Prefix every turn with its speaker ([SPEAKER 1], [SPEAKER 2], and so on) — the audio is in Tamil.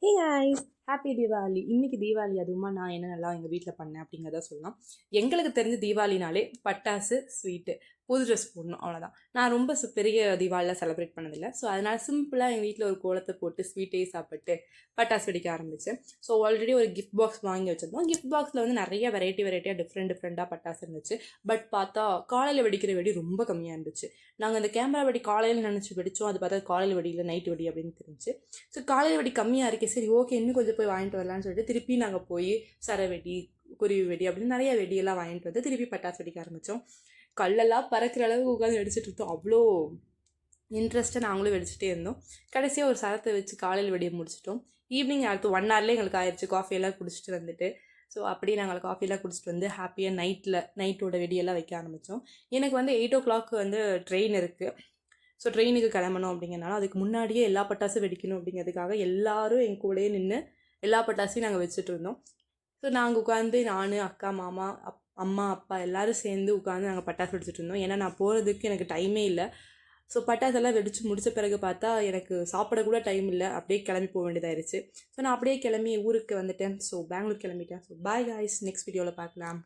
[SPEAKER 1] ஹே guys, ஹாப்பி தீபாவளி. இன்னைக்கு தீபாவளி அதுவுமா நான் என்ன நல்லா எங்கள் வீட்டில் பண்ணேன் அப்படிங்கிறத சொல்லலாம். எங்களுக்கு தெரிஞ்ச தீபாவளினாலே பட்டாசு, ஸ்வீட்டு, புது ட்ரெஸ் போடணும், அவ்வளோதான். நான் ரொம்ப பெரிய தீபாவளியில் செலிப்ரேட் பண்ணதில்லை. ஸோ அதனால் சிம்பிளாக எங்கள் வீட்டில் ஒரு கோலத்தை போட்டு ஸ்வீட்டே சாப்பிட்டு பட்டாசு வெடிக்க ஆரம்பித்தேன். ஸோ ஆல்ரெடி ஒரு கிஃப்ட் பாக்ஸ் வாங்கி வச்சுருந்தோம். கிஃப்ட் பாக்ஸில் வந்து நிறைய வெரைட்டியாக டிஃப்ரெண்ட்டாக பட்டாசு இருந்துச்சு. பட் பார்த்தா காலையில் வெடிக்கிற வெடி ரொம்ப கம்மியாக இருந்துச்சு. நாங்கள் அந்த கேமரா வெடி காலையில் நினச்சி வெடித்தோம். அது பார்த்தா காலையில் வெடியில் நைட் வெடி அப்படின்னு தெரிஞ்சு. ஸோ காலையில் வெடி கம்மியாக இருக்குது, சரி ஓகே இன்னும் கொஞ்சம் போய் வாங்கிட்டு வரலான்னு சொல்லிட்டு திருப்பி நாங்கள் போய் சர வெடி, குருவி வெடி அப்படின்னு நிறைய வெடியெல்லாம் வாங்கிட்டு வந்து திருப்பி பட்டாசு வெடிக்க ஆரம்பித்தோம். கல்லெல்லாம் பறக்கிற அளவுக்கு உட்காந்து வெடிச்சிட்டு இருந்தோம். அவ்வளோ இன்ட்ரெஸ்ட்டாக நாங்களும் வெடிச்சிட்டே இருந்தோம். கடைசியாக ஒரு சரத்தை வச்சு காலையில் வெடியை முடிச்சிட்டோம். ஈவினிங் அடுத்து 1 hourலேயே எங்களுக்கு ஆயிடுச்சு. காஃபியெல்லாம் குடிச்சிட்டு வந்துட்டு ஸோ அப்படியே நாங்கள் காஃபியெல்லாம் குடிச்சிட்டு வந்து ஹாப்பியாக நைட்டோட வெடியெல்லாம் வைக்க ஆரம்பித்தோம். எனக்கு வந்து 8 o'clock வந்து ட்ரெயின் இருக்குது. ஸோ ட்ரெயினுக்கு கிளம்பணும் அப்படிங்கிறனால அதுக்கு முன்னாடியே எல்லா பட்டாசும் வெடிக்கணும் அப்படிங்கிறதுக்காக எல்லோரும் எங்கள் கூடயே நின்று எல்லா பட்டாசையும் நாங்கள் வச்சுட்டு இருந்தோம். ஸோ நாங்கள் உட்காந்து நான், அக்கா, மாமா, அம்மா, அப்பா எல்லோரும் சேர்ந்து உட்காந்து நாங்கள் பட்டாசு வெடிச்சிட்டு இருந்தோம். ஏன்னா நான் போகிறதுக்கு எனக்கு டைமே இல்லை. ஸோ பட்டாசெல்லாம் வெடித்து முடித்த பிறகு பார்த்தா எனக்கு சாப்பிடக்கூட டைம் இல்லை. அப்படியே கிளம்பி போக வேண்டியதாகிடுச்சு. ஸோ நான் அப்படியே கிளம்பி ஊருக்கு வந்துட்டேன். ஸோ பெங்களூர் கிளம்பிட்டேன். ஸோ பாய் காய்ஸ், நெக்ஸ்ட் வீடியோவில் பார்க்கலாம்.